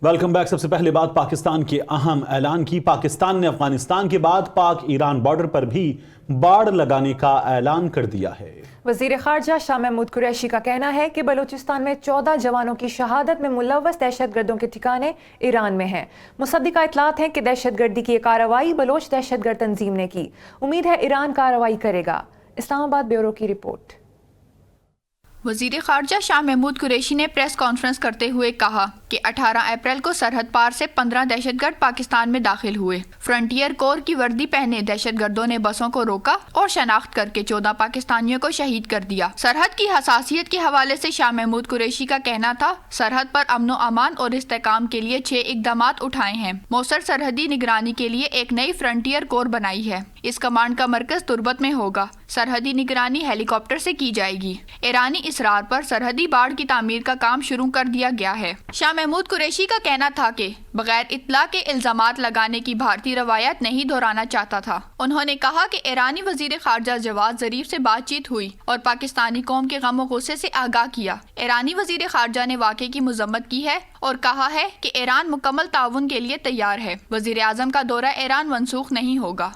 Welcome back. سب سے پہلے بات پاکستان کے اہم اعلان کی۔ پاکستان نے افغانستان کے بعد پاک ایران بارڈر پر بھی باڑ لگانے کا اعلان کر دیا ہے۔ وزیر خارجہ شاہ محمود قریشی کا کہنا ہے کہ بلوچستان میں 14 جوانوں کی شہادت میں ملوث دہشت گردوں کے ٹھکانے ایران میں ہیں۔ مصدقہ اطلاعات ہیں کہ دہشت گردی کی یہ کارروائی بلوچ دہشت گرد تنظیم نے کی۔ امید ہے ایران کارروائی کرے گا۔ اسلام آباد بیورو کی رپورٹ۔ وزیر خارجہ شاہ محمود قریشی نے پریس کانفرنس کرتے ہوئے کہا کہ 18 اپریل کو سرحد پار سے 15 دہشت گرد پاکستان میں داخل ہوئے۔ فرنٹیئر کور کی وردی پہنے دہشت گردوں نے بسوں کو روکا اور شناخت کر کے 14 پاکستانیوں کو شہید کر دیا۔ سرحد کی حساسیت کے حوالے سے شاہ محمود قریشی کا کہنا تھا، سرحد پر امن و امان اور استحکام کے لیے 6 اقدامات اٹھائے ہیں۔ موثر سرحدی نگرانی کے لیے ایک نئی فرنٹیئر کور بنائی ہے۔ اس کمانڈ کا مرکز تربت میں ہوگا۔ سرحدی نگرانی ہیلی کاپٹر سے کی جائے گی۔ ایرانی اصرار پر سرحدی باڑ کی تعمیر کا کام شروع کر دیا گیا ہے۔ شاہ محمود قریشی کا کہنا تھا کہ بغیر اطلاع کے الزامات لگانے کی بھارتی روایت نہیں دہرانا چاہتا تھا۔ انہوں نے کہا کہ ایرانی وزیر خارجہ جواد ظریف سے بات چیت ہوئی اور پاکستانی قوم کے غم و غصے سے آگاہ کیا۔ ایرانی وزیر خارجہ نے واقعے کی مذمت کی ہے اور کہا ہے کہ ایران مکمل تعاون کے لیے تیار ہے۔ وزیر اعظم کا دورہ ایران منسوخ نہیں ہوگا۔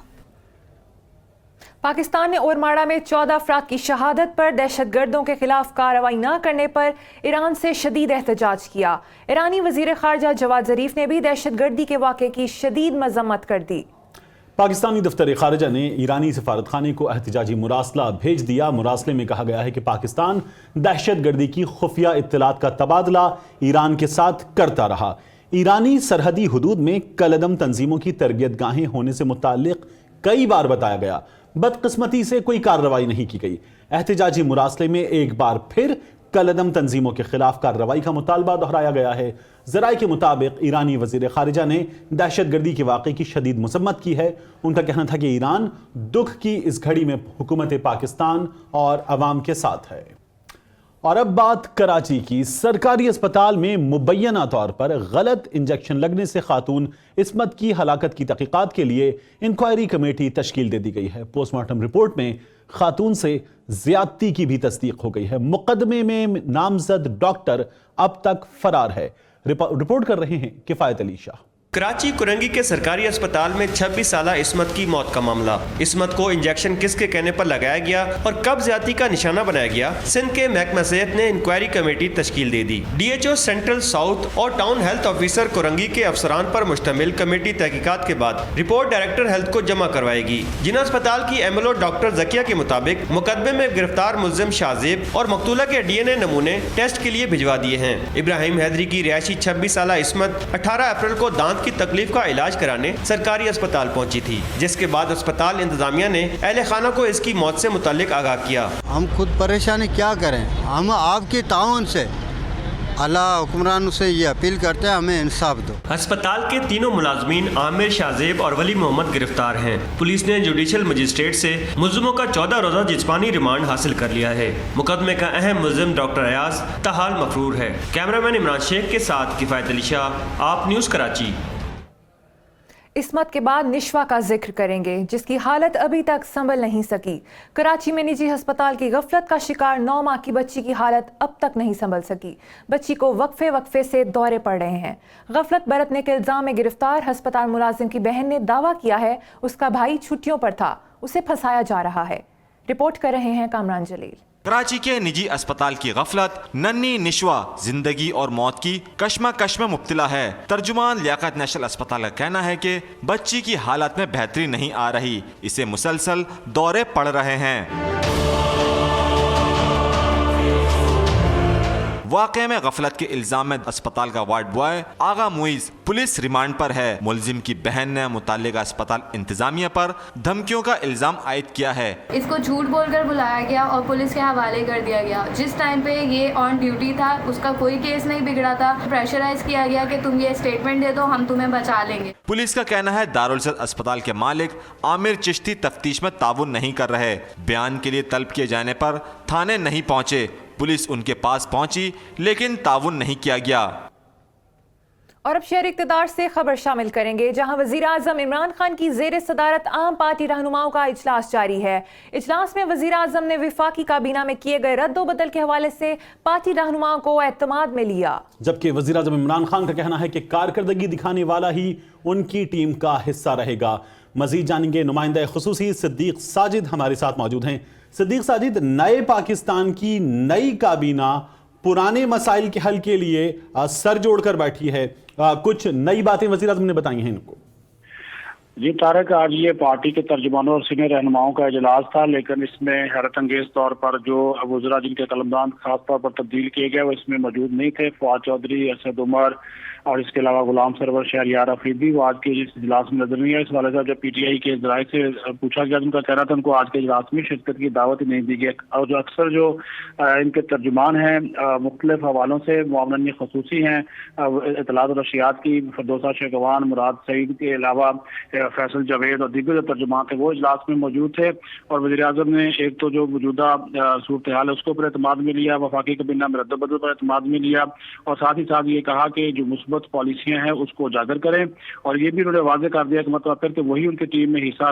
پاکستان نے اورماڑہ میں 14 افراد کی شہادت پر دہشت گردوں کے خلاف کارروائی نہ کرنے پر ایران سے شدید احتجاج کیا۔ ایرانی وزیر خارجہ جواد ظریف نے بھی دہشت گردی کے واقعے کی شدید مذمت کر دی۔ پاکستانی دفتر خارجہ نے ایرانی سفارت خانے کو احتجاجی مراسلہ بھیج دیا۔ مراسلے میں کہا گیا ہے کہ پاکستان دہشت گردی کی خفیہ اطلاعات کا تبادلہ ایران کے ساتھ کرتا رہا۔ ایرانی سرحدی حدود میں کالعدم تنظیموں کی تربیت گاہیں ہونے سے متعلق کئی بار بتایا گیا، بدقسمتی سے کوئی کارروائی نہیں کی گئی۔ احتجاجی مراسلے میں ایک بار پھر کالعدم تنظیموں کے خلاف کارروائی کا مطالبہ دہرایا گیا ہے۔ ذرائع کے مطابق ایرانی وزیر خارجہ نے دہشت گردی کے واقعے کی شدید مذمت کی ہے۔ ان کا کہنا تھا کہ ایران دکھ کی اس گھڑی میں حکومت پاکستان اور عوام کے ساتھ ہے۔ اور اب بات کراچی کی۔ سرکاری اسپتال میں مبینہ طور پر غلط انجیکشن لگنے سے خاتون عصمت کی ہلاکت کی تحقیقات کے لیے انکوائری کمیٹی تشکیل دے دی گئی ہے۔ پوسٹ مارٹم رپورٹ میں خاتون سے زیادتی کی بھی تصدیق ہو گئی ہے۔ مقدمے میں نامزد ڈاکٹر اب تک فرار ہے۔ رپورٹ کر رہے ہیں کفایت علی شاہ۔ کراچی کرنگی کے سرکاری اسپتال میں 26 سالہ عصمت کی موت کا معاملہ۔ عصمت کو انجیکشن کس کے کہنے پر لگایا گیا اور کب زیادتی کا نشانہ بنایا گیا، سندھ کے محکمہ صحت نے انکوائری کمیٹی تشکیل دے دی۔ D H O central south اور ٹاؤن ہیلتھ آفیسر کرنگی کے افسران پر مشتمل کمیٹی تحقیقات کے بعد رپورٹ ڈائریکٹر ہیلتھ کو جمع کروائے گی۔ جناح اسپتال کی M L O doctor Zakia کے مطابق مقدمے میں گرفتار ملزم شاہزیب اور مقتولہ کے ڈی این اے نمونے ٹیسٹ کے لیے بھجوا دیے ہیں۔ ابراہیم حیدری کی رہائشی 26 سالہ عصمت 18 اپریل کو دانت کی تکلیف کا علاج کرانے سرکاری اسپتال پہنچی تھی، جس کے بعد اسپتال انتظامیہ نے اہل خانہ کو اس کی موت سے متعلق آگاہ کیا۔ ہم خود پریشان کیا کریں، ہم آپ کے تعاون سے اللہ حکمرانوں سے یہ اپیل کرتے ہیں ہمیں انصاف دو۔ اسپتال کے تینوں ملازمین عامر، شاہزیب اور ولی محمد گرفتار ہیں۔ پولیس نے جوڈیشل مجسٹریٹ سے ملزموں کا 14 روزہ جسمانی ریمانڈ حاصل کر لیا ہے۔ مقدمے کا اہم ملزم ڈاکٹر ایاز تاحال مفرور ہے۔ کیمرہ مین عمران شیخ کے ساتھ کفایت علی شاہ، آپ نیوز کراچی۔ عصمت کے بعد نشوا کا ذکر کریں گے، جس کی حالت ابھی تک سنبھل نہیں سکی۔ کراچی میں نجی ہسپتال کی غفلت کا شکار 9 ماہ کی بچی کی حالت اب تک نہیں سنبھل سکی۔ بچی کو وقفے سے دورے پڑ رہے ہیں۔ غفلت برتنے کے الزام میں گرفتار ہسپتال ملازم کی بہن نے دعویٰ کیا ہے اس کا بھائی چھٹیوں پر تھا، اسے پھنسایا جا رہا ہے۔ رپورٹ کر رہے ہیں کامران جلیل۔ کراچی کے نجی اسپتال کی غفلت ننھی نشوا زندگی اور موت کی کشمکش میں مبتلا ہے۔ ترجمان لیاقت نیشنل اسپتال کا کہنا ہے کہ بچی کی حالت میں بہتری نہیں آ رہی، اسے مسلسل دورے پڑ رہے ہیں۔ واقعے میں غفلت کے الزام میں اسپتال کا وارڈ بوائے آغا معیز پولیس ریمانڈ پر ہے۔ ملزم کی بہن نے متعلقہ اسپتال انتظامیہ پر دھمکیوں کا الزام عائد کیا ہے۔ اس کو جھوٹ بول کر بلایا گیا اور پولیس کے حوالے کر دیا گیا۔ جس ٹائم پہ یہ آن ڈیوٹی تھا اس کا کوئی کیس نہیں بگڑا تھا۔ پریشرائز کیا گیا کہ تم یہ اسٹیٹمنٹ دے دو، ہم تمہیں بچا لیں گے۔ پولیس کا کہنا ہے دارالسد اسپتال کے مالک عامر چشتی تفتیش میں تعاون نہیں کر رہے۔ بیان کے لیے طلب کیے جانے پر تھانے نہیں پہنچے۔ پولیس ان کے پاس پہنچی لیکن تعاون نہیں کیا گیا۔ اور اب شہر اقتدار سے خبر شامل کریں گے، جہاں وزیر اعظم عمران خان کی زیر صدارت عام پارٹی رہنماؤں کا اجلاس جاری ہے۔ اجلاس میں وزیر اعظم نے وفاقی کابینہ میں کیے گئے رد و بدل کے حوالے سے پارٹی رہنماؤں کو اعتماد میں لیا، جبکہ وزیر اعظم عمران خان کا کہنا ہے کہ کارکردگی دکھانے والا ہی ان کی ٹیم کا حصہ رہے گا۔ مزید جانیں گے، نمائندہ خصوصی صدیق ساجد ہمارے ساتھ موجود ہیں۔ صدیق ساجد، نئے پاکستان کی نئی کابینہ پرانے مسائل کے حل کے لیے سر جوڑ کر بیٹھی ہے، کچھ نئی باتیں وزیر اعظم نے بتائی ہیں ان کو؟ جی طارق، آج یہ پارٹی کے ترجمانوں اور سینئر رہنماؤں کا اجلاس تھا، لیکن اس میں حیرت انگیز طور پر جو وزراء جن کے قلمدان خاص طور پر تبدیل کیے گئے وہ اس میں موجود نہیں تھے۔ فواد چودھری، اسد عمر اور اس کے علاوہ غلام سرور شہریار افریدی وہ آج کے اس اجلاس میں نظر نہیں آئے۔ اس حوالے سے جب پی ٹی آئی کے ذرائع سے پوچھا گیا، ان کا کہنا تھا ان کو آج کے اجلاس میں شرکت کی دعوت ہی نہیں دی گئی، اور جو اکثر جو ان کے ترجمان ہیں مختلف حوالوں سے معاون خصوصی ہیں اطلاعات اور نشریات کی، فردوسہ شیخوان، مراد سعید کے علاوہ فیصل جاوید اور دیگر جو ترجمان تھے وہ اجلاس میں موجود تھے، اور وزیر اعظم نے ایک تو جو موجودہ صورتحال ہے اس کو پر اعتماد میں لیا، وفاقی کابینہ میں رد و بدل پر اعتماد میں لیا، اور ساتھ ہی ساتھ یہ کہا کہ جو مثبت پالیسیاں ہیں اس کو اجاگر کریں، اور یہ بھی انہوں نے واضح کر دیا کہ مطلب پھر کہ وہی ان کی ٹیم میں حصہ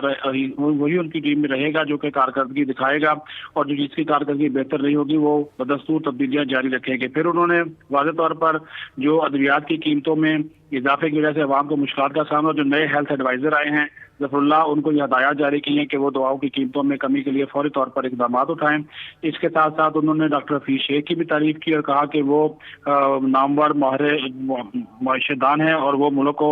وہی ان کی ٹیم میں رہے گا جو کہ کارکردگی دکھائے گا، اور جو جس کی کارکردگی بہتر نہیں ہوگی وہ بدستور تبدیلیاں جاری رکھیں گے۔ پھر انہوں نے واضح طور پر جو ادویات کی قیمتوں میں اضافے کی وجہ سے عوام کو مشکلات کا سامنا، جو نئے ہیلتھ ایڈوائزر آئے ہیں ظفر اللہ، ان کو یہ ہدایات جاری کی ہیں کہ وہ دواؤں کی قیمتوں میں کمی کے لیے فوری طور پر اقدامات اٹھائیں۔ اس کے ساتھ ساتھ انہوں نے ڈاکٹر حفیظ شیخ کی بھی تعریف کی اور کہا کہ وہ نامور ماہر معاشرت دان ہیں اور وہ ملک کو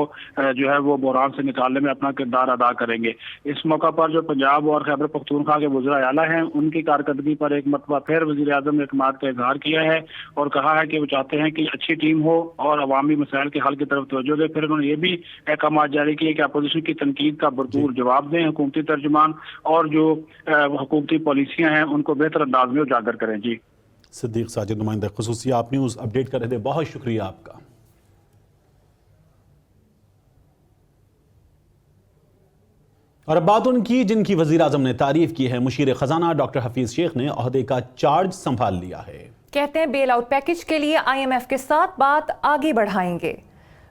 جو ہے وہ بحران سے نکالنے میں اپنا کردار ادا کریں گے۔ اس موقع پر جو پنجاب اور خیبر پختونخوا کے وزراء اعلیٰ ہیں ان کی کارکردگی پر ایک مرتبہ پھر وزیر اعظم نے اعتماد کا اظہار کیا ہے اور کہا ہے کہ وہ چاہتے ہیں کہ اچھی ٹیم ہو اور عوامی مسائل کے حل کی طرف توجہ دے۔ پھر انہوں نے یہ بھی احکامات جاری کیے کہ اپوزیشن کی تنقید کا بھرپور جواب دیں حکومتی ترجمان، اور جو حکومتی پالیسیاں ہیں ان کو بہتر انداز میں اجاگر کریں۔ جی صدیق ساجد، نمائندہ خصوصی، آپ نیوز اپڈیٹ کر رہے تھے، بہت شکریہ آپ کا۔ اور اب بات ان کی جن کی وزیر اعظم نے تعریف کی ہے، مشیر خزانہ ڈاکٹر حفیظ شیخ نے عہدے کا چارج سنبھال لیا ہے۔ کہتے ہیں بیل آؤٹ پیکج کے لیے IMF کے ساتھ بات آگے بڑھائیں گے۔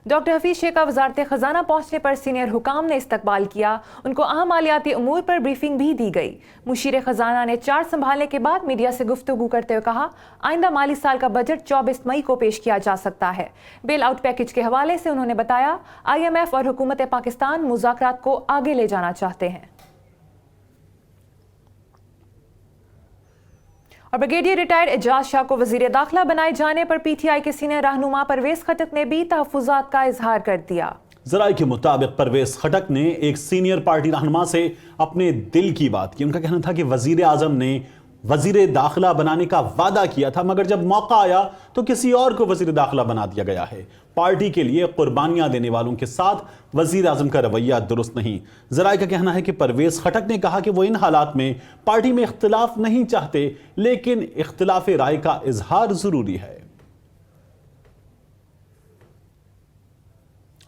ڈاکٹر حفیظ شیخ کا وزارت خزانہ پہنچنے پر سینئر حکام نے استقبال کیا، ان کو اہم مالیاتی امور پر بریفنگ بھی دی گئی۔ مشیر خزانہ نے چارج سنبھالنے کے بعد میڈیا سے گفتگو کرتے ہوئے کہا، آئندہ مالی سال کا بجٹ 24 مئی کو پیش کیا جا سکتا ہے۔ بیل آؤٹ پیکج کے حوالے سے انہوں نے بتایا، IMF اور حکومت پاکستان مذاکرات کو آگے لے جانا چاہتے ہیں۔ اور بریگیڈیئر ریٹائرڈ اعجاز شاہ کو وزیر داخلہ بنائے جانے پر PTI کے سینئر رہنما پرویز خٹک نے بھی تحفظات کا اظہار کر دیا۔ ذرائع کے مطابق پرویز خٹک نے ایک سینئر پارٹی رہنما سے اپنے دل کی بات کی۔ ان کا کہنا تھا کہ وزیر اعظم نے وزیر داخلہ بنانے کا وعدہ کیا تھا، مگر جب موقع آیا تو کسی اور کو وزیر داخلہ بنا دیا گیا ہے۔ پارٹی کے لیے قربانیاں دینے والوں کے ساتھ وزیر اعظم کا رویہ درست نہیں۔ ذرائع کا کہنا ہے کہ پرویز خٹک نے کہا کہ وہ ان حالات میں پارٹی میں اختلاف نہیں چاہتے، لیکن اختلاف رائے کا اظہار ضروری ہے۔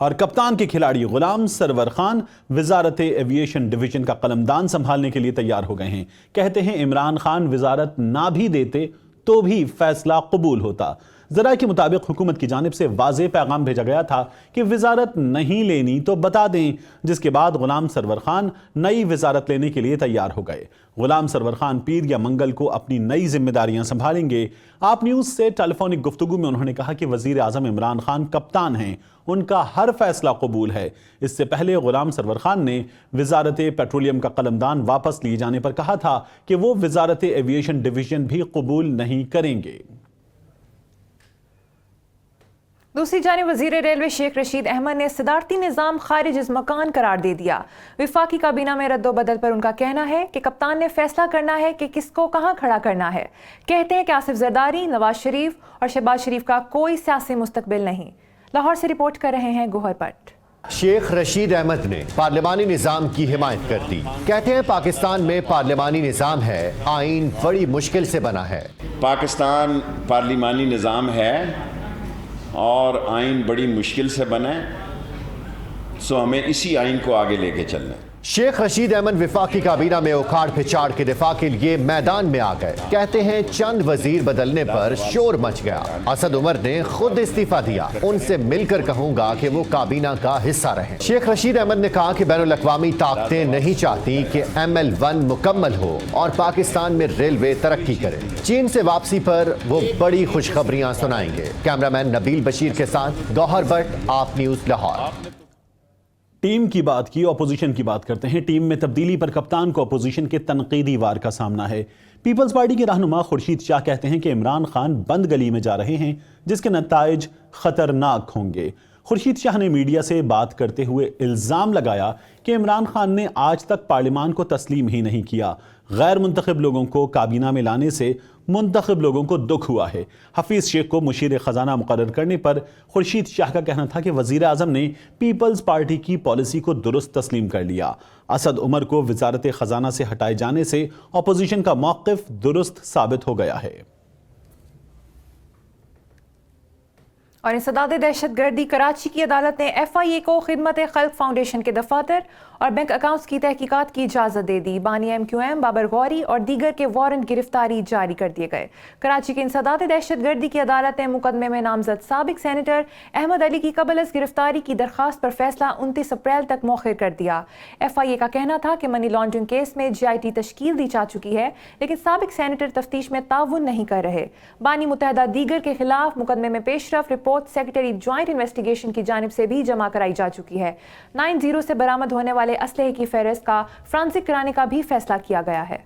اور کپتان کے کھلاڑی غلام سرور خان وزارت ایویشن ڈویژن کا قلمدان سنبھالنے کے لیے تیار ہو گئے ہیں۔ کہتے ہیں عمران خان وزارت نہ بھی دیتے تو بھی فیصلہ قبول ہوتا۔ ذرائع کے مطابق حکومت کی جانب سے واضح پیغام بھیجا گیا تھا کہ وزارت نہیں لینی تو بتا دیں، جس کے بعد غلام سرور خان نئی وزارت لینے کے لیے تیار ہو گئے۔ غلام سرور خان پیر یا منگل کو اپنی نئی ذمہ داریاں سنبھالیں گے۔ آپ نیوز سے ٹیلی فونک گفتگو میں انہوں نے کہا کہ وزیر اعظم عمران خان کپتان ہیں، ان کا ہر فیصلہ قبول ہے۔ اس سے پہلے غلام سرور خان نے وزارت پیٹرولیم کا قلمدان واپس لیے جانے پر کہا تھا کہ وہ وزارت ایویشن ڈویژن بھی قبول نہیں کریں گے۔ دوسری جانب وزیر ریلوے شیخ رشید احمد نے صدارتی نظام خارج از مکان قرار دے دیا۔ وفاقی کابینہ میں رد و بدل پر ان کا کہنا ہے کہ کپتان نے فیصلہ کرنا ہے کہ کس کو کہاں کھڑا کرنا ہے۔ کہتے ہیں کہ آصف زرداری، نواز شریف اور شہباز شریف کا کوئی سیاسی مستقبل نہیں۔ لاہور سے رپورٹ کر رہے ہیں گوہر پٹ۔ شیخ رشید احمد نے پارلیمانی نظام کی حمایت کر دی۔ کہتے ہیں پاکستان میں پارلیمانی نظام ہے، آئین بڑی مشکل سے بنا ہے۔ پاکستان پارلیمانی نظام ہے اور آئین بڑی مشکل سے بنا ہے، سو ہمیں اسی آئین کو آگے لے کے چلنا ہے۔ शेख रशीद अहमद वफाकी काबीना में उखाड़ पिछाड़ के दिफा के लिए मैदान में आ गए। कहते हैं चंद वजीर बदलने पर शोर मच गया। असद उमर ने खुद इस्तीफा दिया। उनसे मिलकर कहूंगा कि वो काबीना का हिस्सा रहे। शेख रशीद अहमद ने कहा कि बैनुल-अक़वामी ताकतें नहीं चाहती कि ML1 मुकम्मल हो और पाकिस्तान में रेलवे तरक्की करे। चीन से वापसी पर वो बड़ी खुशखबरियां सुनाएंगे। कैमरामैन नबील बशीर के साथ गौहर भट्ट, आप न्यूज़ लाहौर। टीम की बात की, अपोजिशन की बात करते हैं। टीम में तब्दीली पर कप्तान को अपोजिशन के तनकीदी वार का सामना है। पीपल्स पार्टी के रहनुमा खुर्शीद शाह कहते हैं कि इमरान खान बंद गली में जा रहे हैं, जिसके नताइज खतरनाक होंगे। खुर्शीद शाह ने मीडिया से बात करते हुए इल्ज़ाम लगाया कि इमरान खान ने आज तक पार्लियामान को तस्लीम ही नहीं किया। गैर मुंतखब लोगों को काबीना में लाने से मुंतखब लोगों को दुख हुआ है। हफीज़ शेख को मुशीर ख़जाना मुकर्रर करने पर खुर्शीद शाह का कहना था कि वज़ीर आज़म ने पीपल्स पार्टी की पॉलिसी को दुरुस्त तस्लीम कर लिया। असद उमर को वज़ारत ख़जाना से हटाए जाने से अपोजिशन का मौक़िफ़ दुरुस्त साबित हो गया है। और इंसदाद दहशतगर्दी कराची की अदालत ने FIA को खिदमत खल्क फाउंडेशन के दफातर और बैंक अकाउंट्स की तहकीकात की इजाज़त दे दी। बानी MQM बाबर गौरी और दीगर के वारंट गिरफ्तारी जारी कर दिए गए। कराची के इंसदाद दहशतगर्दी की अदालत ने मुकदमे में नामजद साबिक सैनेटर अहमद अली की कबल अज़ गिरफ्तारी की दरख्वास्त पर फैसला 29 अप्रैल तक मौखिर कर दिया। FIA का कहना था कि मनी लॉन्ड्रिंग केस में GIT तश्कील दी जा चुकी है, लेकिन साबिक सैनेटर तफ्तीश में ताउन नहीं कर रहे। बानी मुत्तहदा दीगर के खिलाफ मुकदमे में पेशरफ रिपोर्ट सेक्रेटरी ज्वाइंट इन्वेस्टिगेशन की जानिब से भी जमा कराई जा चुकी है। 90 से बरामद होने वाले असलहे की फहरिस्त का फ्रांसिक कराने का भी फैसला किया गया है।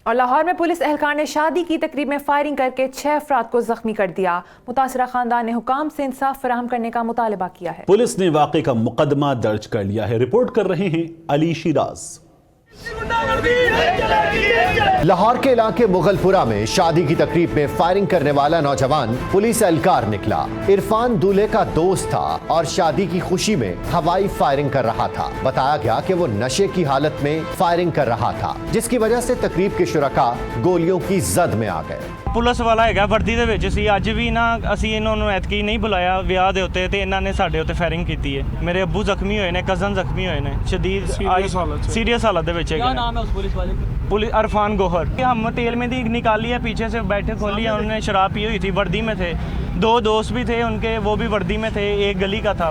और लाहौर में पुलिस एहलकार ने शादी की तकरीब में फायरिंग करके 6 अफराद को जख्मी कर दिया। मुतासरा खानदान ने हुकाम से इंसाफ फराहम करने का मुतालबा किया है। पुलिस ने वाक़े का मुकदमा दर्ज कर लिया है। रिपोर्ट कर रहे हैं अली शिराज। लाहौर के इलाके मुगलपुरा में शादी की तकरीब में फायरिंग करने वाला नौजवान पुलिस एहलकार निकला। इरफान दूल्हे का दोस्त था और शादी की खुशी में हवाई फायरिंग कर रहा था। बताया गया कि वो नशे की हालत में फायरिंग कर रहा था, जिसकी वजह से तकरीब के शुरका गोलियों की जद में आ गए। ਪੁਲਿਸ ਵਾਲਾ ਹੈਗਾ ਵਰਦੀ ਦੇ ਵਿੱਚ ਸੀ। ਅੱਜ ਵੀ ਨਾ ਅਸੀਂ ਇਹਨਾਂ ਨੂੰ ਐਤਕੀ ਨਹੀਂ ਬੁਲਾਇਆ ਵਿਆਹ ਦੇ ਉੱਤੇ, ਤੇ ਇਹਨਾਂ ਨੇ ਸਾਡੇ ਉੱਤੇ ਫਾਇਰਿੰਗ ਕੀਤੀ ਹੈ। ਮੇਰੇ ਅੱਬੂ ਜ਼ਖਮੀ ਹੋਏ ਨੇ, ਕਜ਼ਨ ਜ਼ਖਮੀ ਹੋਏ ਨੇ, ਸ਼ਦੀਦ सीरियस हालत ਦੇ ਵਿੱਚ ਹੈਗੇ। क्या नाम है उस पुलिस वाले? पुलिस अरफान गोहर। हम तेल में दी निकाली है, पीछे से बैठे खोली है, उन्होंने शराब पी हुई थी, वर्दी में थे। 2 दोस्त भी थे उनके, वो भी वर्दी में थे, एक गली का था।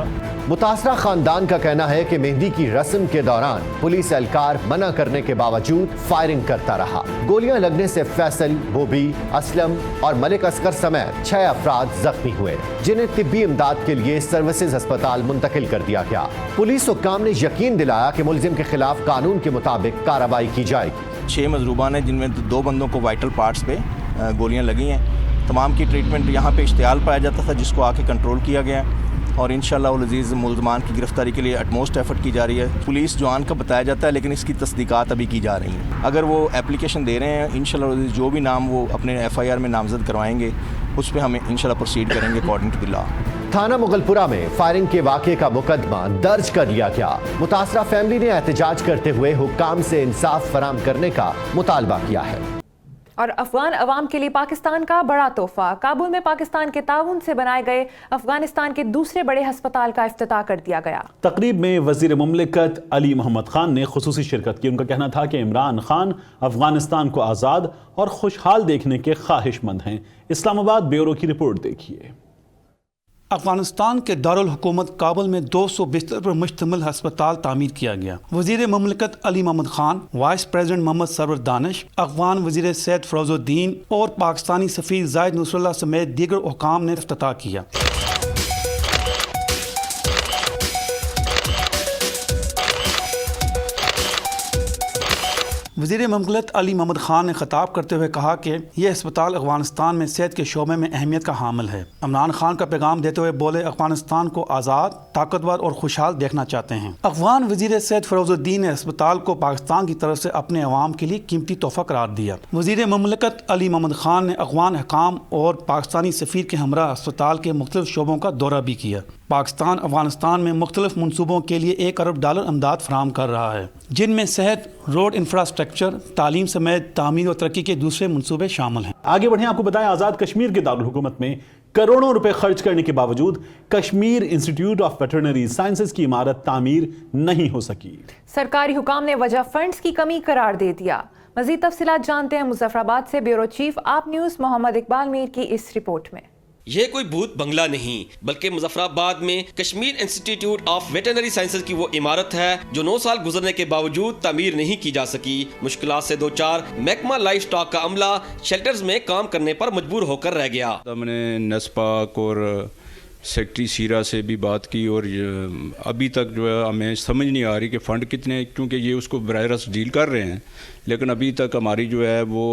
मुतासरा खानदान का कहना है कि मेहंदी की रस्म के दौरान पुलिस एहलकार मना करने के बावजूद फायरिंग करता रहा। गोलियां लगने से फैसल, बोबी, असलम और मलिक असगर समेत 6 अफराद जख्मी हुए, जिन्हें तिब्बी इमदाद के लिए सर्विसेज अस्पताल मुंतकिल कर दिया गया। पुलिस हुक्काम ने यकीन दिलाया कि मुलजिम के खिलाफ कानून के मुताबिक कार्रवाई की जाएगी। 6 मजरूबान हैं, जिनमें 2 बंदों को वाइटल पार्ट्स पे गोलियां लगी हैं। तमाम की ट्रीटमेंट यहाँ पे इश्तियाल पाया जाता था, जिसको आके कंट्रोल किया गया और इंशाअल्लाह उल अज़ीज़ मुल्ज़मान की गिरफ्तारी के लिए अटमोस्ट एफर्ट की जा रही है। पुलिस जवान का बताया जाता है, लेकिन इसकी तस्दीकात अभी की जा रही हैं। अगर वो एप्लीकेशन दे रहे हैं, इंशाअल्लाह उल अज़ीज़ जो भी नाम वो अपने FIR में नामजद करवाएंगे, उस पर हम इंशाअल्लाह प्रोसीड करेंगे अकॉर्डिंग टू द लॉ। थाना मुगलपुरा में फायरिंग के वाक़े का मुकदमा दर्ज कर लिया गया। मुतासरा फैमिली ने एहतजाज करते हुए हुक्काम से इंसाफ फराहम करने का मुतालबा किया है। और अफगान अवाम के लिए पाकिस्तान का बड़ा तोहफा। काबुल में पाकिस्तान के ताउन से बनाए गए अफगानिस्तान के दूसरे बड़े अस्पताल का इफ्तिताह कर दिया गया। तकरीब में वजीर मुमलिकत अली मोहम्मद खान ने खुसूसी शिरकत की। उनका कहना था कि इमरान खान अफगानिस्तान को आज़ाद और खुशहाल देखने के ख्वाहिशमंद हैं। इस्लामाबाद ब्यूरो की रिपोर्ट देखिए। अफगानिस्तान के दारुल हुकूमत काबुल में 200 बिस्तर पर मुश्तमिल अस्पताल तामीर किया गया। वजीर मुमलिकत Ali Mohammad Khan, vice president Mohammad Sarwar Danish, Afghan वजीर सैयद फरोजुद्दीन और पाकिस्तानी सफ़ीर जाहिद नसरुल्लाह समेत दीगर हुकाम ने इफ्तिताह किया। वज़ीर मुमलिकत अली मोहम्मद खान ने खिताब करते हुए कहा कि यह अस्पताल अफगानिस्तान में सेहत के शोबे में अहमियत का हामिल है। इमरान खान का पैगाम देते हुए बोले, अफगानिस्तान को आज़ाद, ताकतवर और खुशहाल देखना चाहते हैं। अफगान वज़ीर सैयद फरोजुद्दीन ने अस्पताल को पाकिस्तान की तरफ से अपने अवाम के लिए कीमती तोहफा करार दिया। वज़ीर मुमलिकत अली मोहम्मद खान ने अफगान हकाम और पाकिस्तानी सफ़ीर के हमरा अस्पताल के मुख्तलिफ शोबों का दौरा भी किया। पाकिस्तान अफगानिस्तान में मुख्तलिफ मनसूबों के लिए $1 अरब इमदाद फराहम कर रहा है, जिनमें सेहत, रोड इंफ्रास्ट्रक्चर, तालीम समेत तामीर और तरक्की के दूसरे मनसूबे शामिल हैं। आगे बढ़ें, आपको बताएं आज़ाद कश्मीर के दारुल हुकूमत में करोड़ों रुपए खर्च करने के बावजूद Kashmir institute of veterinary sciences की इमारत तामीर नहीं हो सकी। सरकारी हुकाम ने वजह फंड्स की कमी करार दे दिया। मजीद तफसीलात जानते हैं मुजफ्फराबाद से ब्यूरो चीफ आप न्यूज़ मोहम्मद इकबाल मीर की इस रिपोर्ट में। यह कोई भूत बंगला नहीं बल्कि मुजफ्फराबाद में Kashmir institute of veterinary sciences की वो इमारत है जो 9 साल गुजरने के बावजूद तामीर नहीं की जा सकी। मुश्किलात से दो चार महकमा लाइफ स्टॉक का अमला शेल्टर्स में काम करने पर मजबूर होकर रह गया। हमने नस्पाक और सेक्रेटरी सीरा से भी बात की और अभी तक जो है हमें समझ नहीं आ रही कि फ़ंड कितने, क्योंकि ये उसको बराह रास्त डील कर रहे हैं, लेकिन अभी तक हमारी जो है वो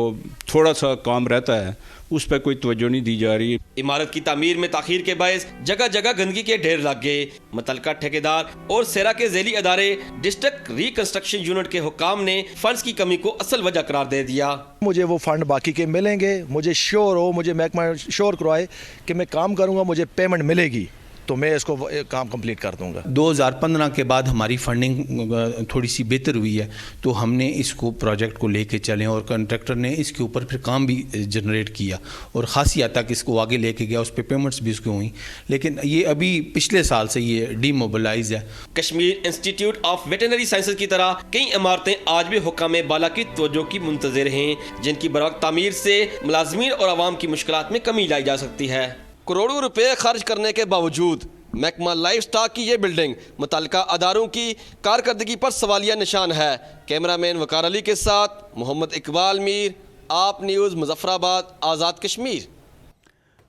थोड़ा सा काम रहता है, उस पर कोई तवज्जो नहीं दी जा रही। इमारत की तामीर में ताखीर के बायस जगह जगह गंदगी के ढेर लग गए। मुतल्लिका ठेकेदार और सेरा के झेली अदारे डिस्ट्रिक्ट रिकंस्ट्रक्शन यूनिट के हुकाम ने फंड्स की कमी को असल वजह करार दे दिया। मुझे वो फंड बाकी के मिलेंगे, मुझे श्योर हो, मुझे महकमा श्योर करवाए कि मैं काम करूँगा, मुझे पेमेंट मिलेगी तो मैं इसको काम कंप्लीट कर दूंगा। 2015 के बाद हमारी फंडिंग थोड़ी सी बेहतर हुई है तो हमने इसको प्रोजेक्ट को लेके चले और कॉन्ट्रैक्टर ने इसके ऊपर फिर काम भी जनरेट किया और खासी हद तक इसको आगे लेके गया, उस पर पेमेंट्स भी उसको हुई, लेकिन ये अभी पिछले साल से ये डीमोबिलाइज है। Kashmir institute of veterinary sciences की तरह कई इमारतें आज भी हुक्काम बाला की तवज्जो की मुंतज़िर हैं, जिनकी बरवक्त तामीर से मुलाजमीन और आवाम की मुश्किलात में कमी लाई जा सकती है। करोड़ों रुपए खर्च करने के बावजूद महकमा लाइफ स्टॉक की ये बिल्डिंग मुतल्लिका अदारों की कारकर्दगी पर सवालिया निशान है। कैमरामैन वकार अली के साथ मोहम्मद इकबाल मीर, आप न्यूज़ मुजफ्फराबाद, आज़ाद कश्मीर।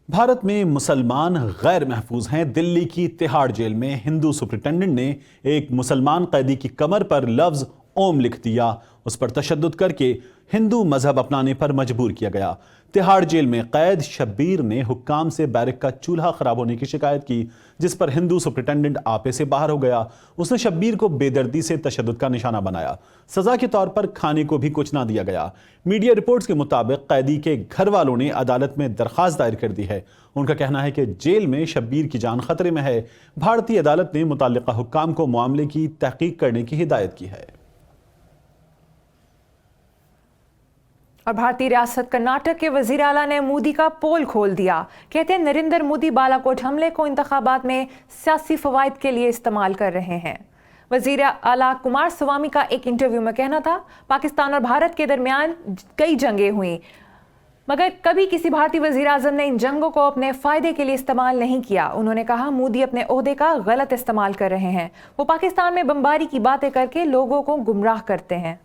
भारत में मुसलमान गैर महफूज हैं। दिल्ली की तिहाड़ जेल में हिंदू सुपरिटेंडेंट ने एक मुसलमान कैदी की कमर पर लफ्ज़ ओम लिख दिया। उस पर तशद्दुद करके हिंदू मजहब अपनाने पर मजबूर किया गया। तिहाड़ जेल में कैद शब्बीर ने हुक्काम से बैरक का चूल्हा खराब होने की शिकायत की, जिस पर हिंदू सुपरिटेंडेंट आपे से बाहर हो गया। उसने शब्बीर को बेदर्दी से तशद्दुद का निशाना बनाया। सजा के तौर पर खाने को भी कुछ ना दिया गया। मीडिया रिपोर्ट्स के मुताबिक कैदी के घर वालों ने अदालत में दरखास्त दायर कर दी है। उनका कहना है कि जेल में शब्बीर की जान खतरे में है। भारतीय अदालत ने मुतल्लिका हुक्काम को मामले की तहकीक करने की हिदायत की है। और भारतीय रियासत कर्नाटक के वजीर आला ने मोदी का पोल खोल दिया। कहते हैं नरेंद्र मोदी बालाकोट हमले को इंतखाबात में सियासी फवायद के लिए इस्तेमाल कर रहे हैं। वजीर आला कुमार स्वामी का एक इंटरव्यू में कहना था, पाकिस्तान और भारत के दरमियान कई जंगें हुई मगर कभी किसी भारतीय वजीर आजम ने इन जंगों को अपने फायदे के लिए इस्तेमाल नहीं किया। उन्होंने कहा मोदी अपने ओहदे का गलत इस्तेमाल कर रहे हैं। वो पाकिस्तान में बमबारी की बातें करके लोगों को गुमराह करते हैं।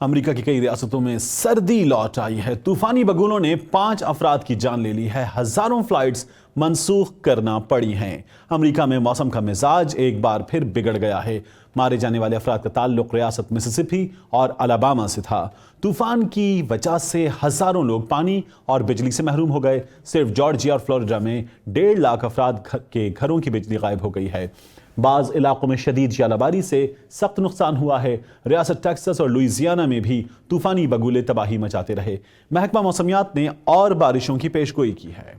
अमेरिका की कई रियासतों में सर्दी लौट आई है। तूफानी बगुलों ने 5 अफराद की जान ले ली है। हजारों फ्लाइट्स मंसूख करना पड़ी हैं। अमेरिका में मौसम का मिजाज एक बार फिर बिगड़ गया है। मारे जाने वाले अफराद का ताल्लुक रियासत मिसिसिपी और अलाबामा से था। तूफान की वजह से हजारों लोग पानी और बिजली से महरूम हो गए। सिर्फ जॉर्जिया और फ्लोरिडा में 1.5 लाख अफराद के घरों की बिजली गायब हो गई है। बाज़ इलाकों में शदीद जलाबारी से सख्त नुकसान हुआ है। रियासत टेक्सास और लुइसियाना में भी तूफानी बगुले तबाही मचाते रहे। महकमा मौसमियात ने और बारिशों की पेशगोई की है।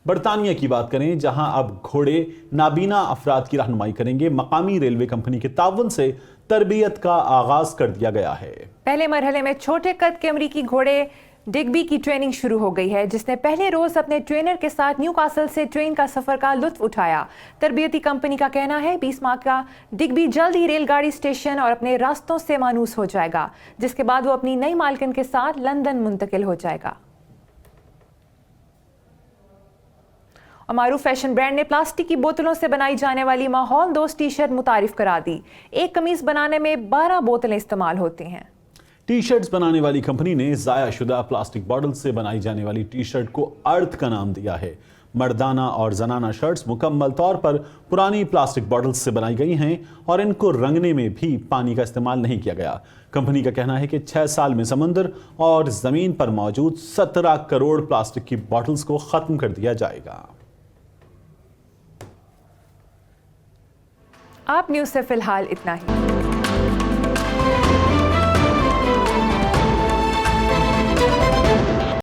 बरतानिया की बात करें, जहां अब घोड़े नाबीना अफराद की रहनुमाई करेंगे। मकामी रेलवे कंपनी के ताउन से तरबियत का आगाज कर दिया गया है। पहले मरहले में छोटे कद के अमरीकी घोड़े डिग्बी की ट्रेनिंग शुरू हो गई है, जिसने पहले रोज अपने ट्रेनर के साथ न्यूकासल से ट्रेन का सफर का लुत्फ उठाया। तरबियती कंपनी का कहना है 20 माह का डिग्बी जल्द ही रेलगाड़ी स्टेशन और अपने रास्तों से मानूस हो जाएगा, जिसके बाद वो अपनी नई मालकिन के साथ लंदन मुंतकिल हो जाएगा। और मारूफ फैशन ब्रांड ने प्लास्टिक की बोतलों से बनाई जाने वाली माहौल दोस्त टी शर्ट मुतारिफ करा दी। एक कमीज बनाने में 12 बोतलें इस्तेमाल होती हैं। टी शर्ट्स बनाने वाली कंपनी ने ज़ाया शुदा प्लास्टिक बॉटल से बनाई जाने वाली टी शर्ट को अर्थ का नाम दिया है। मर्दाना और जनाना शर्ट्स मुकम्मल तौर पर पुरानी प्लास्टिक बॉटल्स से बनाई गई हैं और इनको रंगने में भी पानी का इस्तेमाल नहीं किया गया। कंपनी का कहना है कि 6 साल में समुद्र और ज़मीन पर मौजूद 17 करोड़ प्लास्टिक की बॉटल्स को ख़त्म कर दिया जाएगा। आप न्यूज़ से फिलहाल इतना ही।